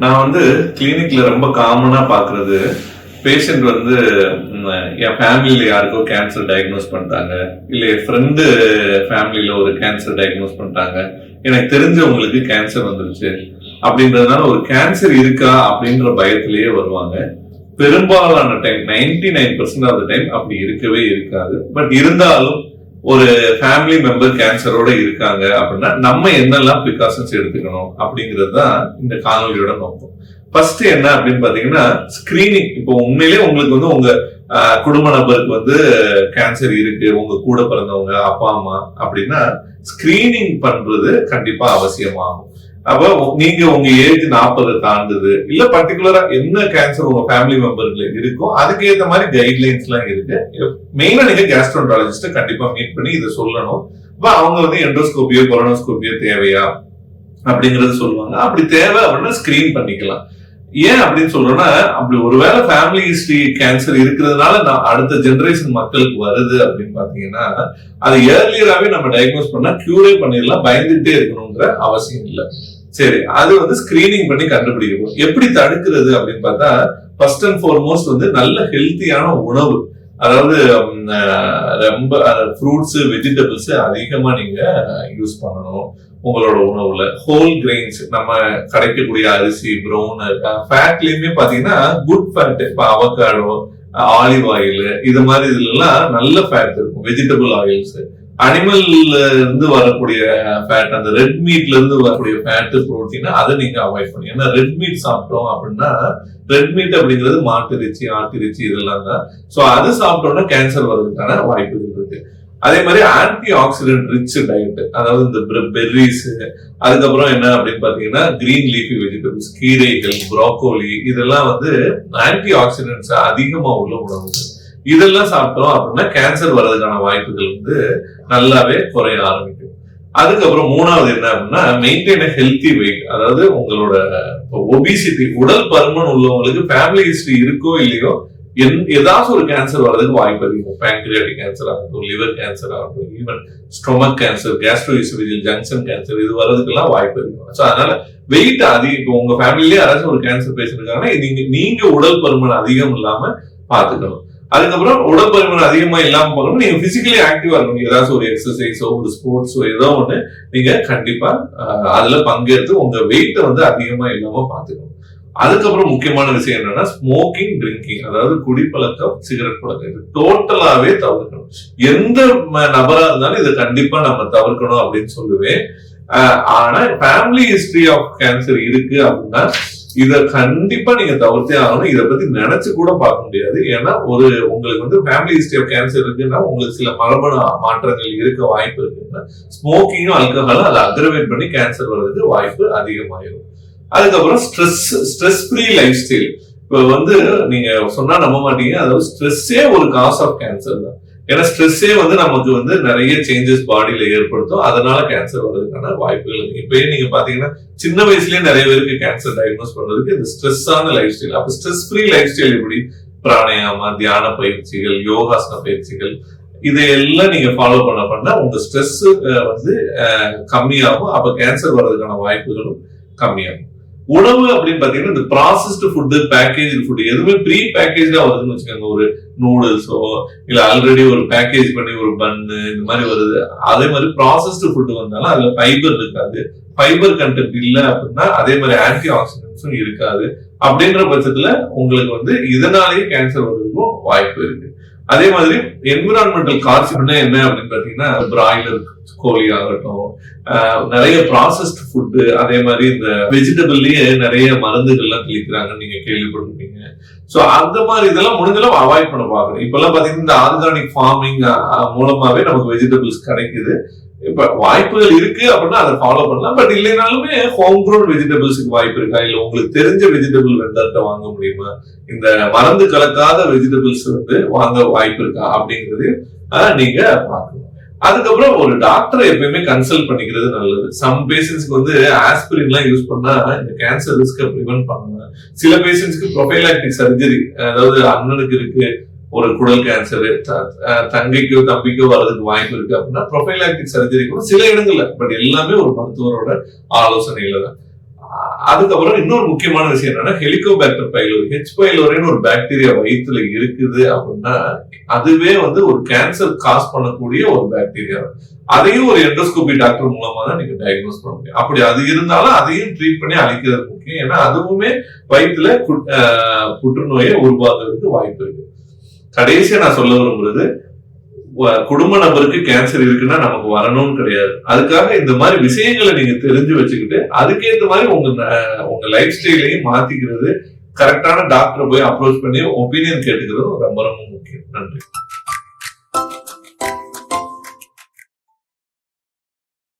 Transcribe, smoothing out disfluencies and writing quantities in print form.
நான் வந்து கிளினிக்ல ரொம்ப காமனா பாக்குறது, பேஷண்ட் வந்து என் ஃபேமிலியில யாருக்கோ கேன்சர் டயக்னோஸ் பண்ணிட்டாங்க, இல்ல என் ஃப்ரெண்டு ஃபேமிலியில ஒரு கேன்சர் டயக்னோஸ் பண்ணிட்டாங்க, எனக்கு தெரிஞ்சவங்களுக்கு கேன்சர் வந்துருச்சு அப்படின்றதுனால ஒரு கேன்சர் இருக்கா அப்படின்ற பயத்திலேயே வருவாங்க. பெரும்பாலான டைம் 99% ஆஃப் த டைம் அப்படி இருக்கவே இருக்காது. பட் இருந்தாலும் ஒரு ஃபேமிலி மெம்பர் கேன்சரோட இருக்காங்க அப்படின்னா நம்ம என்னெல்லாம் ப்ரிகாஷன்ஸ் எடுத்துக்கணும் அப்படிங்கிறது தான் இந்த காணொலியோட நோக்கம். ஃபர்ஸ்ட் என்ன அப்படின்னு பாத்தீங்கன்னா ஸ்கிரீனிங். இப்போ உண்மையிலேயே உங்களுக்கு வந்து உங்க குடும்ப நபருக்கு வந்து கேன்சர் இருக்கு, உங்க கூட பிறந்தவங்க அப்பா அம்மா அப்படின்னா ஸ்கிரீனிங் பண்றது கண்டிப்பா அவசியமாகும். அப்ப நீங்க உங்க ஏஜ் 40 தாண்டுது, இல்ல பர்டிகுலரா என்ன கேன்சர் உங்க ஃபேமிலி மெம்பர்ல இருக்கோ அதுக்கு ஏற்ற மாதிரி கைட்லைன்ஸ் எல்லாம் இருக்கு. மெயினா நீங்க கேஸ்ட்ரோன்டாலஜிஸ்ட கண்டிப்பா மீட் பண்ணி இதை சொல்லணும். அவங்க வந்து எண்டோஸ்கோபியோ கொரோனோஸ்கோபியோ தேவையா அப்படிங்கறது சொல்லுவாங்க. அப்படி தேவை அப்படின்னா ஸ்கிரீன் பண்ணிக்கலாம். ஏன் அப்படின்னு சொல்றேன்னா, அப்படி ஒருவேளை ஃபேமிலி ஹிஸ்டரி கேன்சர் இருக்கிறதுனால நான் அடுத்த ஜெனரேஷன் மக்களுக்கு வருது அப்படின்னு பாத்தீங்கன்னா, அது ஏர்லியராவே நம்ம டயக்னோஸ் பண்ணா கியூரே பண்ணிடலாம், பயந்துட்டே இருக்கணுங்கிற அவசியம் இல்லை. சரி, அது வந்து ஸ்கிரீனிங் பண்ணி கண்டுபிடிக்கணும். எப்படி தடுக்கிறது அப்படின்னு பார்த்தா, ஃபர்ஸ்ட் அண்ட் ஃபார்மோஸ்ட் வந்து நல்ல ஹெல்த்தியான உணவு, அதாவது ரொம்ப ஃப்ரூட்ஸ் வெஜிடபிள்ஸ் அதிகமா நீங்க யூஸ் பண்ணணும் உங்களோட உணவுல. ஹோல் கிரெயின்ஸ், நம்ம கிடைக்கக்கூடிய அரிசி, ப்ரௌன், ஃபேட்லயுமே பாத்தீங்கன்னா குட் ஃபேட், இப்ப அவகாடோ, ஆலிவ் ஆயில், இது மாதிரி இதுல எல்லாம் நல்ல ஃபேட் இருக்கும். வெஜிடபிள் ஆயில்ஸ், அனிமல்ல இருந்து வரக்கூடிய ஃபேட், அந்த ரெட் மீட்ல இருந்து வரக்கூடிய ஃபேட், புரோட்டீன், அதை நீங்க அவாய்ட் பண்ணி. ஏன்னா ரெட் மீட் சாப்பிட்டோம் அப்படின்னா, ரெட் மீட் அப்படிங்கிறது மாட்டிறைச்சி, ஆட்டிறைச்சி இதெல்லாம் தான். சோ அது சாப்பிட்டோம்னா கேன்சர் வர்றதுக்கான வாய்ப்புகள் இருக்கு. அதே மாதிரி ஆன்டி ஆக்சிடென்ட் ரிச் டயட், அதாவது இந்த பெர்ரிஸ், அதுக்கப்புறம் என்ன அப்படின்னு பாத்தீங்கன்னா கிரீன் லீஃபி வெஜிடபிள்ஸ், கீரைகள், ப்ரோக்கோலி, இதெல்லாம் வந்து ஆன்டி ஆக்சிடென்ட்ஸ் அதிகமா உள்ள உணவுகள். இதெல்லாம் சாப்பிட்டோம் அப்படின்னா கேன்சர் வர்றதுக்கான வாய்ப்புகள் வந்து நல்லாவே குறைய ஆரம்பிக்கும். அதுக்கப்புறம் மூணாவது என்ன அப்படின்னா மெயின்டைன் ஹெல்த்தி வெயிட், அதாவது உங்களோட ஒபிசிட்டி, உடல் பருமன் உள்ளவங்களுக்கு ஃபேமிலி ஹிஸ்டரி இருக்கோ இல்லையோ ஏதாவது ஒரு கேன்சர் வர்றதுக்கு வாய்ப்பு அதிகம். பேங்க்ரியாட்டிக் கேன்சர் ஆகட்டும், லிவர் கேன்சர் ஆகட்டும், even stomach cancer, gastroesophageal junction cancer, இது வர்றதுக்கெல்லாம் வாய்ப்பு அதிகம். ஸோ அதனால வெயிட் அதிகம். இப்போ உங்க ஃபேமிலிலேயே யாராச்சும் ஒரு கேன்சர் பேஷண்ட் இருக்காங்கன்னா நீங்க உடல் பருமன் அதிகம் இல்லாம பாத்துக்கணும். அதுக்கப்புறம் உடல் பருமன் அதிகமா இல்லாம போகணும், நீங்க பிசிக்கலி ஆக்டிவா இருக்கணும். ஏதாச்சும் ஒரு எக்ஸசைஸோ ஒரு ஸ்போர்ட்ஸோ ஏதோ ஒண்ணு நீங்க கண்டிப்பா அதுல பங்கேற்று உங்க வெயிட்ட வந்து அதிகமா இல்லாம பாத்துக்கணும். அதுக்கப்புறம் முக்கியமான விஷயம் என்னன்னா ஸ்மோக்கிங், ட்ரிங்கிங், அதாவது குடிப்பழக்கம், சிகரெட் பழக்கம், இது டோட்டலாவே தவிர்க்கணும். எந்த நபரா இருந்தாலும் இதை கண்டிப்பா நம்ம தவிர்க்கணும் அப்படின்னு சொல்லுவேன். ஆனா ஃபேமிலி ஹிஸ்டரி ஆஃப் கேன்சர் இருக்கு அப்படின்னா இத கண்டிப்பா நீங்க தவிர்த்தே ஆகணும். இதை பத்தி நினைச்சு கூட பார்க்க முடியாது. ஏன்னா உங்களுக்கு வந்து ஃபேமிலி ஹிஸ்டரி ஆஃப் கேன்சர் இருக்குன்னா உங்களுக்கு சில மரபணு மாற்றங்கள் இருக்க வாய்ப்பு இருக்குன்னா ஸ்மோக்கிங்கும் ஆல்கஹாலும் அதை அக்ரவேட் பண்ணி கேன்சர் வர்றதுக்கு வாய்ப்பு அதிகமாயிரும். அதுக்கப்புறம் ஸ்ட்ரெஸ் ஃப்ரீ லைஃப் ஸ்டைல். இப்ப வந்து நீங்க சொன்னா நம்ப மாட்டீங்க, அதாவது ஸ்ட்ரெஸ்ஸே ஒரு காஸ் ஆஃப் கேன்சர் தான். ஏன்னா ஸ்ட்ரெஸ்ஸே வந்து நமக்கு வந்து நிறைய சேஞ்சஸ் பாடியில ஏற்படுத்தும், அதனால கேன்சர் வர்றதுக்கான வாய்ப்புகள் இருக்கு. இப்பயே நீங்க பாத்தீங்கன்னா சின்ன வயசுலயே நிறைய பேருக்கு கேன்சர் டயக்னோஸ் பண்றதுக்கு இந்த ஸ்ட்ரெஸ்ஸான லைஃப் ஸ்டைல். அப்ப ஸ்ட்ரெஸ் ஃப்ரீ லைஃப் ஸ்டைல் எப்படி? பிராணாயாமா, தியான பயிற்சிகள், யோகாசன பயிற்சிகள், இதையெல்லாம் நீங்க ஃபாலோ பண்ண உங்க ஸ்ட்ரெஸ் வந்து கம்மியாகும். அப்ப கேன்சர் வர்றதுக்கான வாய்ப்புகளும் கம்மியாகும். உணவு அப்படின்னு பாத்தீங்கன்னா இந்த ப்ராசஸ்டு ஃபுட்டு, பேக்கேஜ் ஃபுட், எதுவுமே ப்ரீ பேக்கேஜா வருதுன்னு வச்சுக்கோங்க. ஒரு நூடுல்ஸோ இல்ல ஆல்ரெடி ஒரு பேக்கேஜ் பண்ணி ஒரு பன்னு இந்த மாதிரி வருது. அதே மாதிரி ப்ராசஸ்டு ஃபுட் வந்தாலும் அதுல ஃபைபர் இருக்காது. ஃபைபர் கண்டென்ட் இல்ல அப்படின்னா அதே மாதிரி ஆன்டி ஆக்சிடென்ட்ஸும் இருக்காது. அப்படின்ற பட்சத்துல உங்களுக்கு வந்து இதனாலேயே கேன்சர் வர்றதுக்கும் வாய்ப்பு இருக்கு. அதே மாதிரி என்விரான்மெண்டல் கார்சினோஜன் என்ன அப்படின்னு பாத்தீங்கன்னா பிராய்லர் கோழி ஆகட்டும், நிறைய ப்ராசஸ்ட் ஃபுட்டு, அதே மாதிரி இந்த வெஜிடபிள்லயே நிறைய மருந்துகள்லாம் தெளிக்கிறாங்கன்னு நீங்க கேள்விப்பட்டிருப்பீங்க. சோ அந்த மாதிரி இதெல்லாம் முடிஞ்சளவு அவாய்ட் பண்ண பாக்கணும். இப்ப எல்லாம் பாத்தீங்கன்னா இந்த ஆர்கானிக் ஃபார்மிங் மூலமாவே நமக்கு வெஜிடபிள்ஸ் கிடைக்குது. இப்ப வாய்ப்புகள் இருக்கு அப்படின்னா அதை ஃபாலோ பண்ணலாம். பட் இல்லைனாலுமே ஹோம் க்ரோன் வெஜிடபிள்ஸுக்கு வாய்ப்பு இருக்கா, இல்ல உங்களுக்கு தெரிஞ்ச வெஜிடபிள் வெண்டர்கிட்ட வாங்க முடியுமா, இந்த மருந்து கலக்காத வெஜிடபிள்ஸ் வந்து வாங்க வாய்ப்பு இருக்கா அப்படிங்கிறது நீங்க பார்க்கணும். அதுக்கப்புறம் ஒரு டாக்டரை எப்பயுமே கன்சல்ட் பண்ணிக்கிறது நல்லது. சம் பேஷண்ட்ஸ்க்கு வந்து ஆஸ்பிரின் எல்லாம் யூஸ் பண்ணா இந்த கேன்சர் ரிஸ்க ப்ரிவென்ட் பண்ணலாம். சில பேஷண்ட்ஸ்க்கு ப்ரொஃபைலாக்டிக் சர்ஜரி, அதாவது அண்ணனுக்கு இருக்கு ஒரு குடல் கேன்சர், தங்கைக்கோ தம்பிக்கோ வர்றதுக்கு வாய்ப்பு இருக்கு அப்படின்னா ப்ரொஃபைலாக்டிக் சர்ஜரி கூட சில இடங்கள்ல, பட் எல்லாமே ஒரு மருத்துவரோட ஆலோசனையில தான். அதுக்கப்புறம் இன்னொரு முக்கியமான விஷயம் என்னன்னா ஹெலிகோபாக்டர் பைலோரி, ஹெச் பைலோரின்னு ஒரு பாக்டீரியா வயிற்றுல இருக்குது அப்படின்னா அதுவே வந்து ஒரு கேன்சர் காஸ் பண்ணக்கூடிய ஒரு பாக்டீரியா. அதையும் ஒரு எண்டோஸ்கோபி டாக்டர் மூலமா தான் நீங்க டயக்னோஸ் பண்ண முடியும். அப்படி அது இருந்தாலும் அதையும் ட்ரீட் பண்ணி அழிக்கிறது முக்கியம். ஏன்னா அதுவுமே வயிற்றுல புற்றுநோயை உருவாக்குறதுக்கு வாய்ப்பு இருக்கு. கடைசியா நான் சொல்ல விரும்புறது, குடும்ப நபருக்கு கேன்சர் இருக்குன்னா நமக்கு வரணும்னு கிடையாது. அதுக்காக இந்த மாதிரி விஷயங்களை நீங்க தெரிஞ்சு வச்சுக்கிட்டு அதுக்கேற்ற மாதிரி உங்க லைஃப் ஸ்டைலையும் மாத்திக்கிறது, கரெக்டான டாக்டரை போய் அப்ரோச் பண்ணி ஒப்பீனியன் கேட்டுக்கிறது ரொம்ப ரொம்ப முக்கியம். நன்றி.